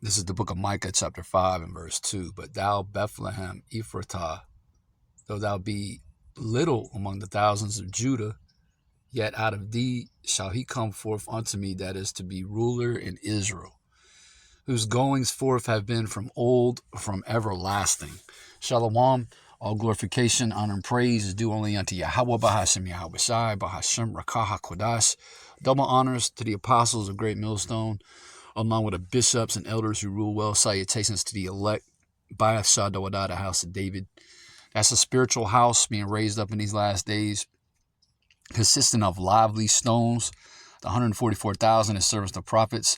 This is the book of Micah, chapter 5 and verse 2. But thou, Bethlehem Ephratah, though thou be little among the thousands of Judah, yet out of thee shall he come forth unto me that is to be ruler in Israel, whose goings forth have been from old, from everlasting. Shalom, all glorification, honor, and praise is due only unto Yahweh, Bahashem Yahweh Shai, Bahashem Rakah HaKodash. Double honors to the apostles of Great Millstone, along with the bishops and elders who rule well. Salutations to the elect, Bath Shadawadah, the house of David. That's a spiritual house being raised up in these last days, consisting of lively stones, the 144,000 is servants of prophets,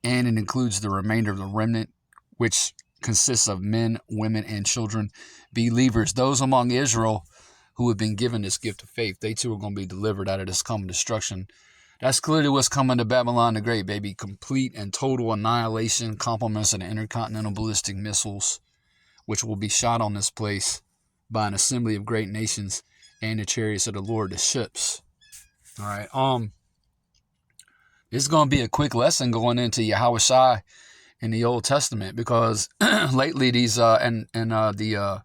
and it includes the remainder of the remnant, which consists of men, women, and children, believers, those among Israel who have been given this gift of faith. They too are going to be delivered out of this coming destruction. That's clearly what's coming to Babylon the Great, baby. Complete and total annihilation, compliments of the intercontinental ballistic missiles, which will be shot on this place by an assembly of great nations and the chariots of the Lord, the ships. All right. This is going to be a quick lesson going into Yahweh Shai in the Old Testament, because lately these the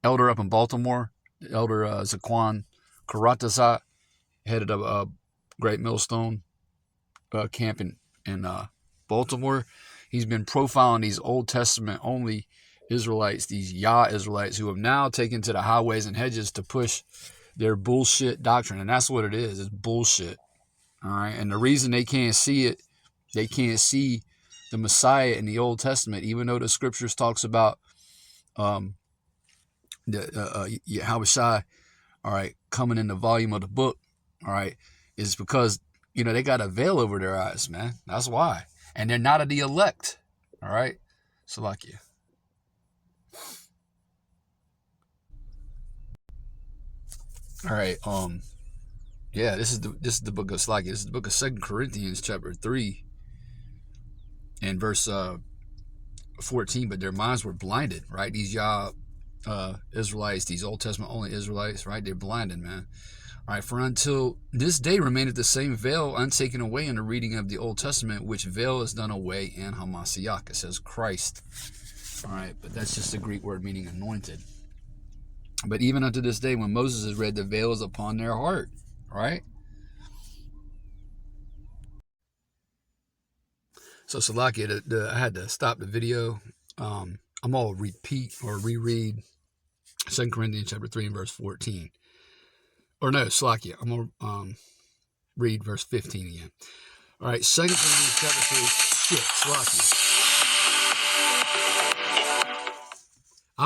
elder up in Baltimore, the elder Zaquan Karatazat, headed a Great Millstone camp in Baltimore. He's been profiling these Old Testament only Israelites, these Yah Israelites, who have now taken to the highways and hedges to push their bullshit doctrine. And that's what it is. It's bullshit. All right. And the reason they can't see it, they can't see the Messiah in the Old Testament, even though the scriptures talks about Yahweh Shai, all right, coming in the volume of the book, all right, is because, they got a veil over their eyes, man. That's why. And they're not of the elect. All right. Salakia. All right. Yeah, this is the book of Salakia. This is the book of 2 Corinthians chapter 3 and verse 14. But their minds were blinded, right? These Yah Israelites, these Old Testament only Israelites, right? They're blinded, man. All right, for until this day remaineth the same veil untaken away in the reading of the Old Testament, which veil is done away in Hamashiach. It says Christ. All right, but that's just the Greek word meaning anointed. But even unto this day, when Moses is read, the veil is upon their heart, right? So Salakia, I had to stop the video. I'm all repeat or reread 2 Corinthians chapter 3 and verse 14. Or no, Salakia, I'm going to read verse 15 again. All right, 2 Corinthians chapter 3. Shit, Salakia. I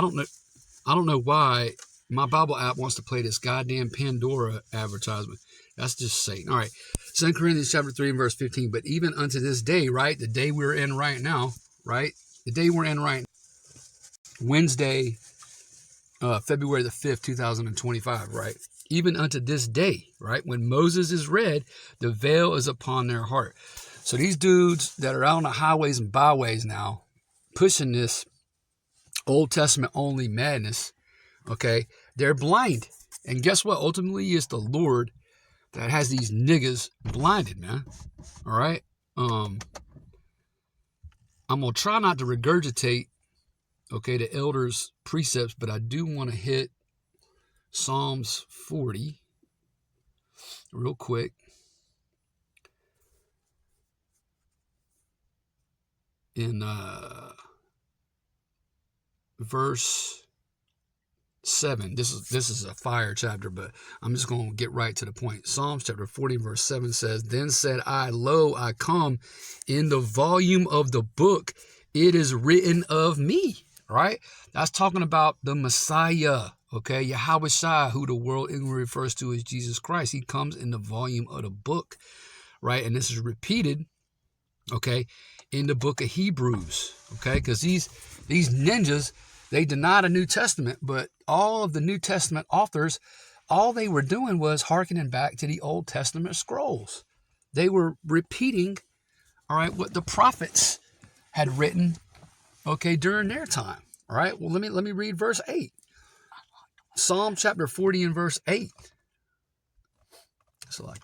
don't know why my Bible app wants to play this goddamn Pandora advertisement. That's just Satan. All right, 2 Corinthians chapter 3 and verse 15. But even unto this day, right, the day we're in right now, right, the day we're in right now, Wednesday, February the 5th, 2025, right? Even unto this day, right? When Moses is read, the veil is upon their heart. So these dudes that are out on the highways and byways now, pushing this Old Testament only madness, okay, they're blind. And guess what? Ultimately, it's the Lord that has these niggas blinded, man. All right? I'm going to try not to regurgitate, okay, the elders' precepts, but I do want to hit Psalms 40 real quick. In verse 7. This is a fire chapter, but I'm just going to get right to the point. Psalms chapter 40 verse 7 says, Then said I, Lo, I come, in the volume of the book it is written of me. Right? That's talking about the Messiah. Okay, Yahweh Shai, who the world inwardly refers to as Jesus Christ. He comes in the volume of the book, right? And this is repeated, okay, in the book of Hebrews, okay? Because these ninjas, they deny the New Testament, but all of the New Testament authors, all they were doing was hearkening back to the Old Testament scrolls. They were repeating, all right, what the prophets had written, okay, during their time. All right, well, let me read verse 8. Psalm chapter 40 and verse 8. So like,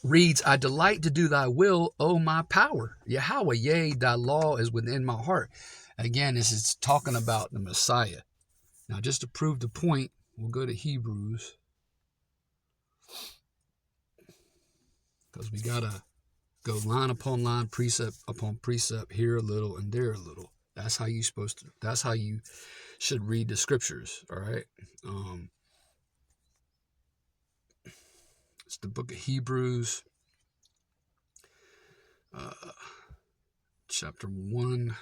reads, I delight to do thy will, O my power. Yahweh, yea, thy law is within my heart. Again, this is talking about the Messiah. Now, just to prove the point, we'll go to Hebrews, because we got to go line upon line, precept upon precept, here a little and there a little. That's how you should read the scriptures, all right? It's the book of Hebrews, chapter 1.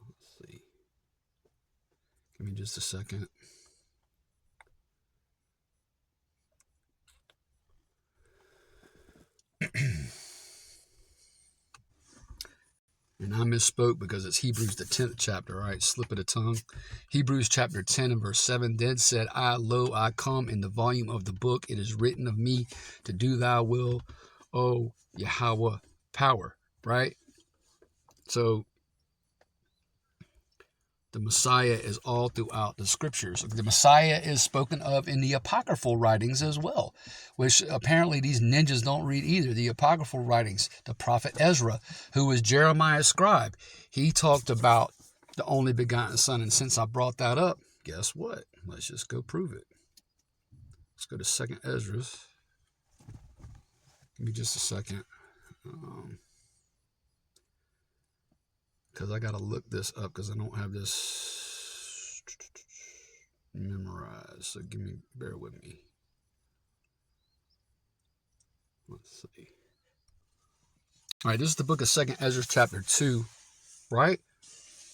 Let's see. Give me just a second. And I misspoke because it's Hebrews the 10th chapter, all right? Slip of the tongue. Hebrews chapter 10 and verse 7. Then said I, lo, I come in the volume of the book. It is written of me to do thy will, O Yahweh, power, right? So the Messiah is all throughout the scriptures. The Messiah is spoken of in the apocryphal writings as well, which apparently these ninjas don't read either. The apocryphal writings, the prophet Ezra, who was Jeremiah's scribe, he talked about the only begotten son. And since I brought that up, guess what? Let's just go prove it. Let's go to 2nd Ezra. Give me just a second. Because I got to look this up because I don't have this memorized. So bear with me. Let's see. All right, this is the book of 2nd Ezra chapter 2, right?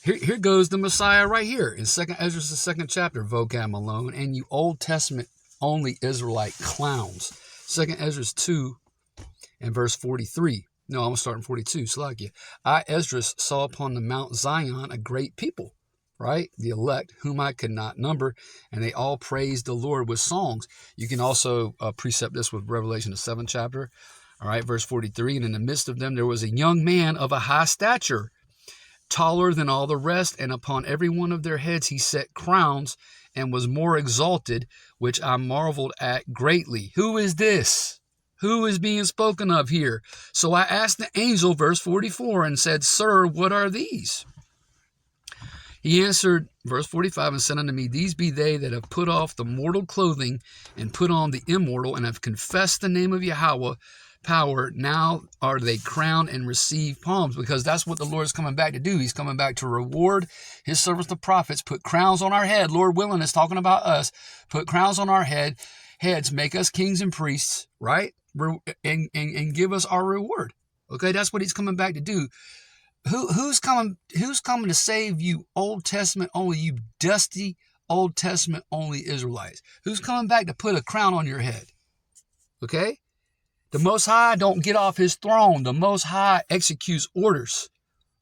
Here goes the Messiah right here in 2nd Ezra, the 2nd chapter, vocab Malone, and you Old Testament only Israelite clowns. 2nd Ezra 2 and verse 43. No, I'm going to start in 42. Slakia. I, Esdras, saw upon the Mount Zion a great people, right? The elect, whom I could not number, and they all praised the Lord with songs. You can also precept this with Revelation, the 7th chapter. All right, verse 43. And in the midst of them there was a young man of a high stature, taller than all the rest, and upon every one of their heads he set crowns, and was more exalted, which I marveled at greatly. Who is this? Who is being spoken of here? So I asked the angel, verse 44, and said, Sir, what are these? He answered, verse 45, and said unto me, These be they that have put off the mortal clothing and put on the immortal, and have confessed the name of Yahweh, power. Now are they crowned and receive palms, because that's what the Lord is coming back to do. He's coming back to reward his servants, the prophets, put crowns on our head. Lord willing, is talking about us. Put crowns on our heads, make us kings and priests, right? And give us our reward. Okay, that's what he's coming back to do. Who's coming to save you, Old Testament only, you dusty Old Testament only Israelites? Who's coming back to put a crown on your head? Okay? The Most High don't get off his throne. The Most High executes orders.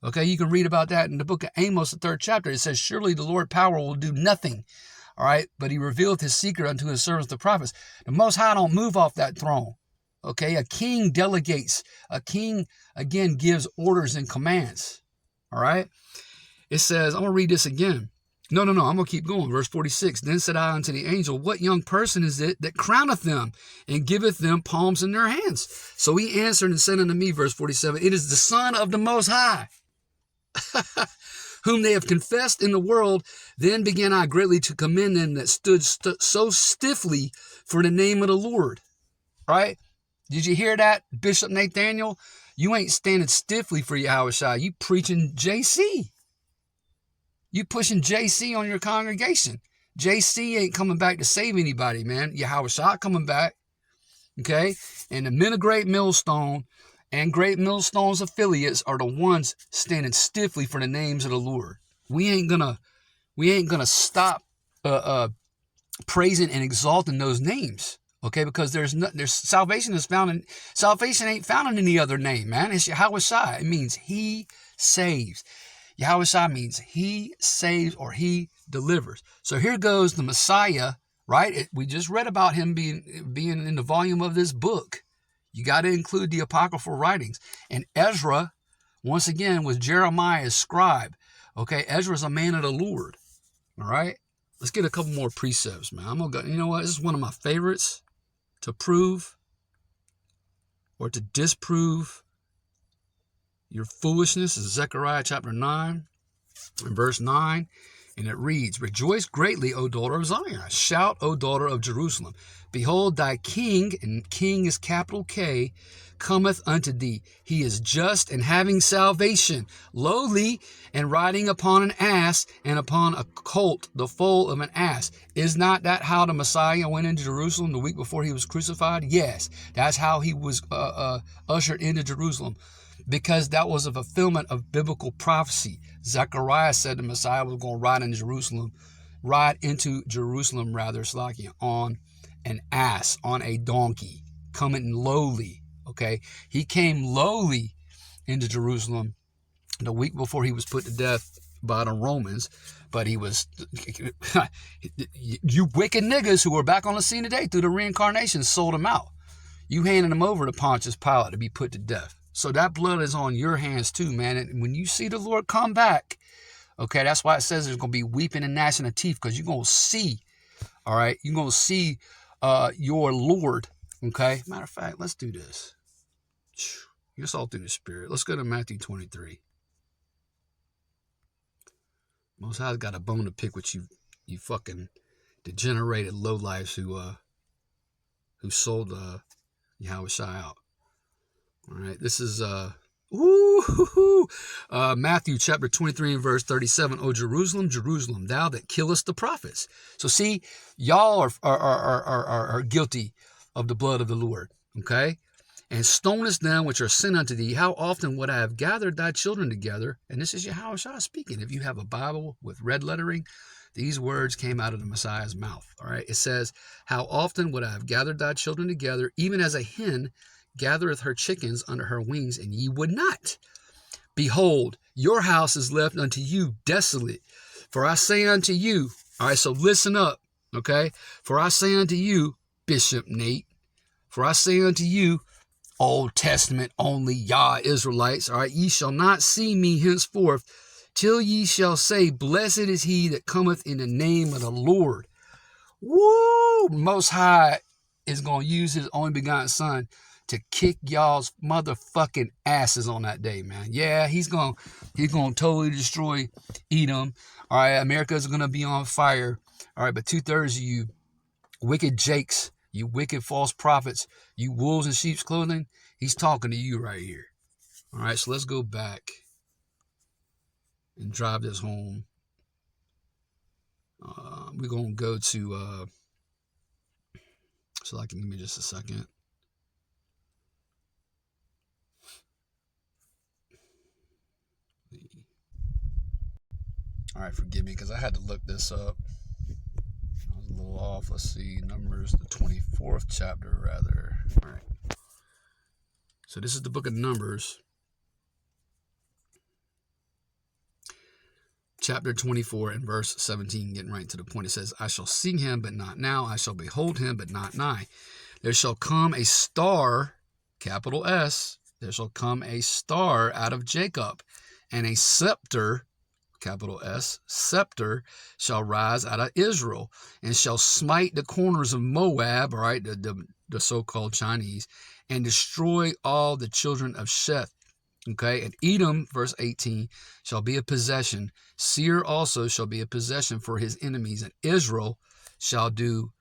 Okay, you can read about that in the book of Amos, the 3rd chapter. It says, Surely the Lord power will do nothing. All right, but he revealed his secret unto his servants, the prophets. The Most High don't move off that throne. Okay, a king delegates. A king, again, gives orders and commands. All right, it says, I'm going to read this again. No, I'm going to keep going. Verse 46, Then said I unto the angel, What young person is it that crowneth them and giveth them palms in their hands? So he answered and said unto me, verse 47, It is the Son of the Most High, whom they have confessed in the world. Then began I greatly to commend them that stood so stiffly for the name of the Lord. Right? Did you hear that, Bishop Nathaniel? You ain't standing stiffly for Yahweh. You preaching JC. You pushing JC on your congregation. JC ain't coming back to save anybody, man. Yahweh coming back. Okay? And the men of Great Millstone and Great Millstone's affiliates are the ones standing stiffly for the names of the Lord. We ain't gonna stop praising and exalting those names. Okay, because there's salvation ain't found in any other name, man. It's Yahweh Shai. It means he saves. Yahweh Shai means he saves or he delivers. So here goes the Messiah, right? We just read about him being in the volume of this book. You got to include the apocryphal writings. And Ezra, once again, was Jeremiah's scribe. Okay, Ezra's a man of the Lord. All right, let's get a couple more precepts, man. I'm gonna go. You know what? This is one of my favorites. to prove or to disprove your foolishness is Zechariah chapter 9 and verse 9. And it reads, Rejoice greatly, O daughter of Zion. Shout, O daughter of Jerusalem. Behold, thy king, and king is capital K, cometh unto thee. He is just and having salvation, lowly and riding upon an ass and upon a colt, the foal of an ass. Is not that how the Messiah went into Jerusalem the week before he was crucified? Yes, that's how he was ushered into Jerusalem, because that was a fulfillment of biblical prophecy. Zechariah said the Messiah was going to ride into Jerusalem, Slakia, on an ass, on a donkey, coming lowly. Okay, he came lowly into Jerusalem the week before he was put to death by the Romans, but he was, you wicked niggas who are back on the scene today through the reincarnation sold him out. You handed him over to Pontius Pilate to be put to death. So that blood is on your hands too, man. And when you see the Lord come back, okay, that's why it says there's going to be weeping and gnashing of teeth, because you're going to see, all right, you're going to see your Lord, okay? Matter of fact, let's do this. It's all through the Spirit. Let's go to Matthew 23. Most High's got a bone to pick with you fucking degenerated lowlifes who sold Yahushua out. All right, this is Matthew chapter 23 and verse 37. O Jerusalem, Jerusalem, thou that killest the prophets. So see, y'all are guilty of the blood of the Lord, okay? And stonest them which are sent unto thee. How often would I have gathered thy children together? And this is Yahushua speaking. If you have a Bible with red lettering, these words came out of the Messiah's mouth. All right, it says, how often would I have gathered thy children together, even as a hen gathereth her chickens under her wings, and ye would not. Behold, your house is left unto you desolate. For I say unto you, all right, so listen up, okay? For I say unto you, Bishop Nate, for I say unto you, Old Testament only Yah Israelites, all right, ye shall not see me henceforth, till ye shall say, Blessed is he that cometh in the name of the Lord. Woo! Most High is going to use his only begotten son to kick y'all's motherfucking asses on that day, man. Yeah, he's gonna totally destroy Edom. All right, America is gonna be on fire. All right, but 2/3 of you wicked jakes, you wicked false prophets, you wolves in sheep's clothing, he's talking to you right here. All right, so let's go back and drive this home. We're gonna go to so give me just a second. All right, forgive me because I had to look this up. I was a little off. Let's see, Numbers, the 24th chapter, rather. All right. So this is the book of Numbers, chapter 24 and verse 17, getting right to the point. It says, I shall see him, but not now. I shall behold him, but not nigh. There shall come a star, capital S. There shall come a star out of Jacob, and a scepter, capital S, scepter, shall rise out of Israel, and shall smite the corners of Moab, all right, the so-called Chinese, and destroy all the children of Sheth. Okay, and Edom, verse 18, shall be a possession. Seir also shall be a possession for his enemies, and Israel shall do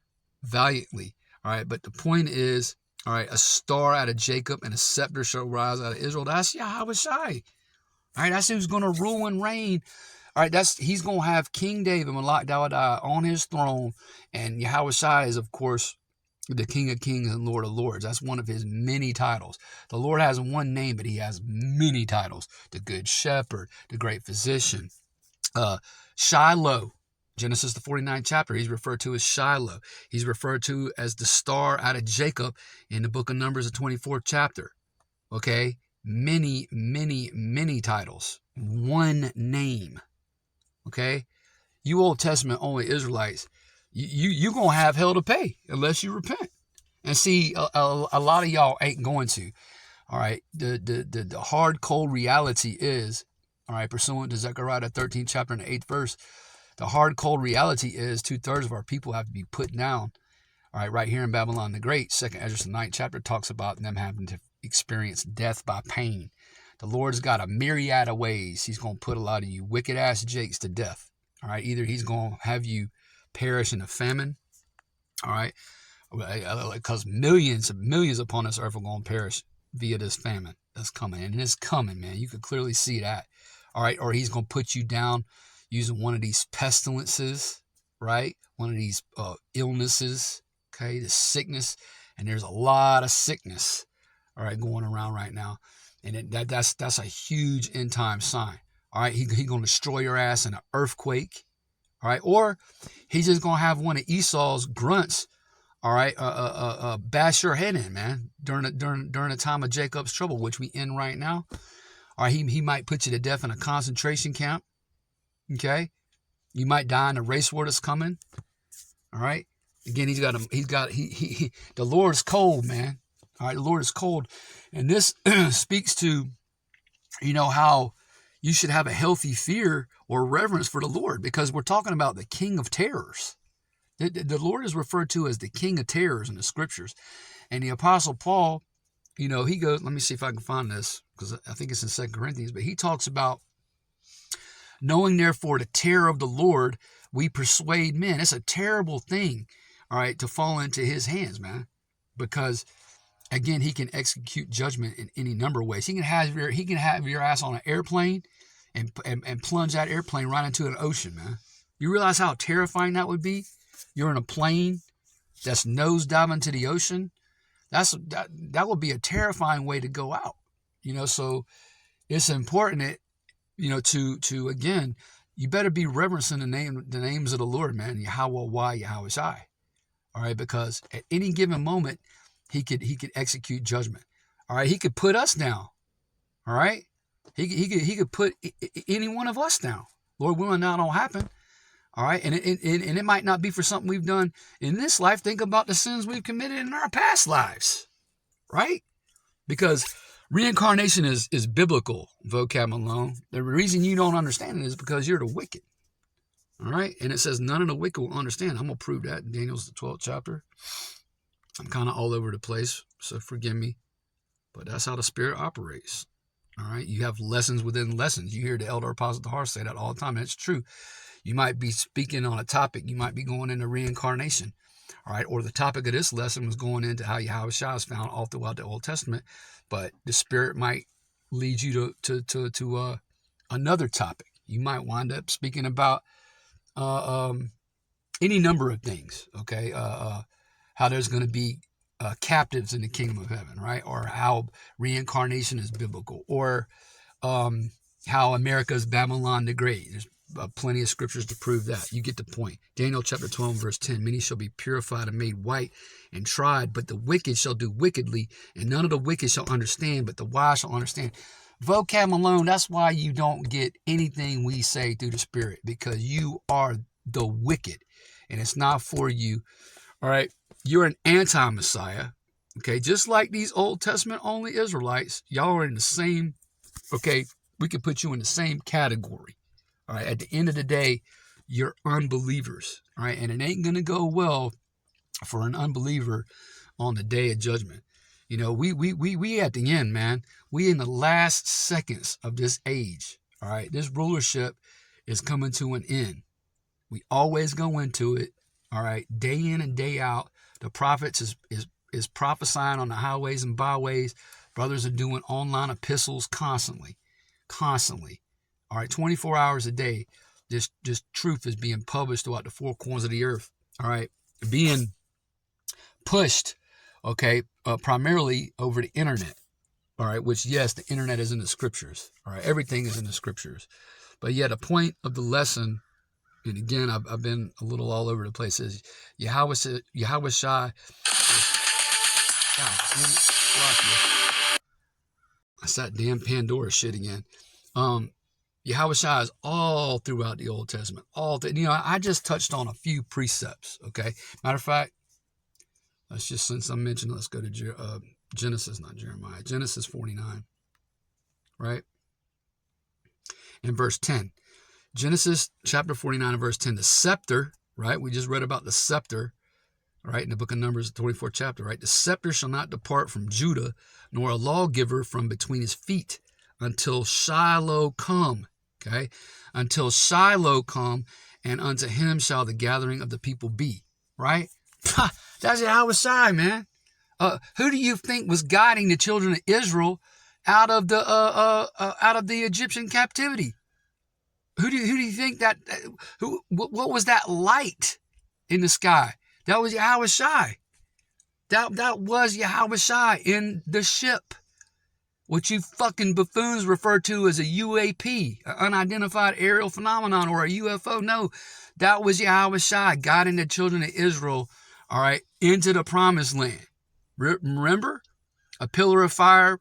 valiantly. All right, but the point is, all right, a star out of Jacob and a scepter shall rise out of Israel. That's Yahushua. All right, that's who's going to rule and reign. All right, he's going to have King David, Malak Dawadah, on his throne. And Yahushua is, of course, the King of Kings and Lord of Lords. That's one of his many titles. The Lord has one name, but he has many titles. The Good Shepherd, the Great Physician. Shiloh, Genesis the 49th chapter, he's referred to as Shiloh. He's referred to as the star out of Jacob in the book of Numbers, the 24th chapter. Okay? Many, many, many titles. One name. Okay? You Old Testament only Israelites, you're going to have hell to pay unless you repent. And see, a lot of y'all ain't going to. All right? The hard, cold reality is, all right, pursuant to Zechariah, the 13th chapter and the 8th verse, the hard, cold reality is 2/3 of our people have to be put down, All right, right here in Babylon the Great, 2nd Esdras, the 9th chapter, talks about them having to experience death by pain. The Lord's got a myriad of ways he's going to put a lot of you wicked-ass jakes to death. All right, either he's going to have you perish in a famine, all right, because millions upon this earth are going to perish via this famine that's coming. And it's coming, man. You could clearly see that. All right, or he's going to put you down using one of these pestilences, right? One of these illnesses, okay, the sickness. And there's a lot of sickness, all right, going around right now. And that's a huge end time sign. All right, he's going to destroy your ass in an earthquake, all right? Or he's just going to have one of Esau's grunts, all right, bash your head in, man, during the time of Jacob's trouble, which we in right now. All right, he might put you to death in a concentration camp, okay? You might die in a race war that's coming, all right? Again, the Lord's cold, man. All right, the Lord is cold. And this speaks to, how you should have a healthy fear or reverence for the Lord, because we're talking about the King of Terrors. The Lord is referred to as the King of Terrors in the scriptures. And the Apostle Paul, he goes, let me see if I can find this, because I think it's in 2 Corinthians, but he talks about knowing therefore the terror of the Lord, we persuade men. It's a terrible thing, all right, to fall into his hands, man, because again, he can execute judgment in any number of ways. He can have your ass on an airplane and plunge that airplane right into an ocean, man. You realize how terrifying that would be? You're in a plane that's nose diving into the ocean. That would be a terrifying way to go out. So it's important that, to again, you better be reverencing the names of the Lord, man. Yahweh, Yahweh Shai. All right, because at any given moment, he could execute judgment. All right, he could put us down. All right, he could put any one of us down. Lord willing, that don't happen. All right, and it might not be for something we've done in this life. Think about the sins we've committed in our past lives, right? Because reincarnation is biblical vocab alone. The reason you don't understand it is because you're the wicked. All right, and it says none of the wicked will understand. I'm gonna prove that in Daniel's the 12th chapter. I'm kind of all over the place, so forgive me, but that's how the Spirit operates. All right, you have lessons within lessons. You hear the elder apostle Tahar say that all the time, and it's true. You might be speaking on a topic. You might be going into reincarnation, all right? Or the topic of this lesson was going into how Yahweh Shai is found all throughout the Old Testament, but the Spirit might lead you to another topic. You might wind up speaking about any number of things, okay? How there's going to be captives in the kingdom of heaven, right? Or how reincarnation is biblical, or how America's Babylon the Great. There's plenty of scriptures to prove that. You get the point. Daniel chapter 12, verse 10, many shall be purified and made white and tried, but the wicked shall do wickedly, and none of the wicked shall understand, but the wise shall understand. Vocab alone, that's why you don't get anything we say through the Spirit, because you are the wicked, and it's not for you. All right, you're an anti-Messiah, okay? Just like these Old Testament only Israelites, y'all are in the same, okay, we could put you in the same category. All right, at the end of the day, you're unbelievers, all right? And it ain't going to go well for an unbeliever on the day of judgment. We at the end, man. We in the last seconds of this age, all right? This rulership is coming to an end. We always go into it, all right, day in and day out. The prophets is prophesying on the highways and byways. Brothers are doing online epistles constantly. All right, 24 hours a day, this truth is being published throughout the four corners of the earth. All right, being pushed, okay, primarily over the internet. All right, which, yes, the internet is in the scriptures. All right, everything is in the scriptures. But yet, a point of the lesson, and again, I've been a little all over the place, is Yahweh Shai. That's that damn Pandora shit again. Yahweh Shai is all throughout the Old Testament. I just touched on a few precepts, okay? Matter of fact, let's just, since I mentioned, let's go to Genesis, not Jeremiah. Genesis 49, right? In verse 10. Genesis chapter 49 and verse 10. The scepter, right? We just read about the scepter, right, in the book of Numbers, the 24th chapter, right? The scepter shall not depart from Judah, nor a lawgiver from between his feet, until Shiloh come, okay? Until Shiloh come, and unto him shall the gathering of the people be, right? That's Yahweh Shai, man. Who do you think was guiding the children of Israel out of the Egyptian captivity? Who do you think that? What was that light in the sky? That was Yahweh Shai. That was Yahweh Shai in the ship, which you fucking buffoons refer to as a UAP, an unidentified aerial phenomenon, or a UFO. No, that was Yahweh Shai guiding the children of Israel, all right, into the promised land. Remember? A pillar of fire.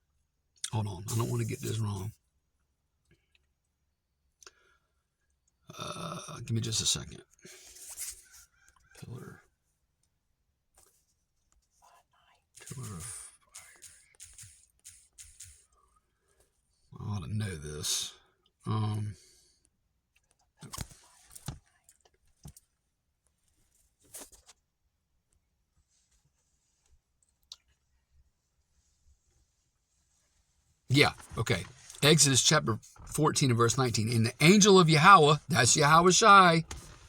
Hold on, I don't want to get this wrong. Give me just a second. Pillar of fire. I ought to know this. Yeah, okay. Exodus chapter 14 and verse 19. And the angel of Yahweh, that's Yahweh Shai,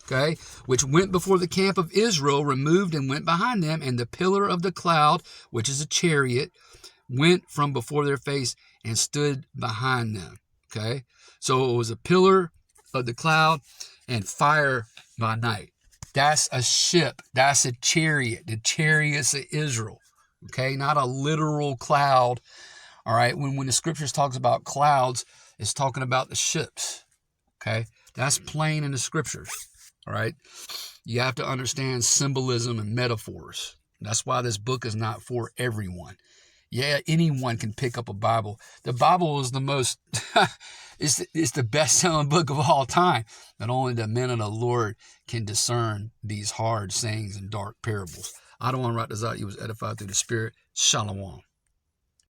okay, which went before the camp of Israel, removed and went behind them, and the pillar of the cloud, which is a chariot, went from before their face and stood behind them, okay? So it was a pillar of the cloud and fire by night. That's a ship. That's a chariot. The chariots of Israel, okay? Not a literal cloud. All right, when the scriptures talks about clouds, it's talking about the ships, okay? That's plain in the scriptures, all right? You have to understand symbolism and metaphors. That's why this book is not for everyone. Yeah, anyone can pick up a Bible. The Bible is the most, it's the best-selling book of all time. But only the men of the Lord can discern these hard sayings and dark parables. I don't want to write this out. You was edified through the Spirit. Shalom.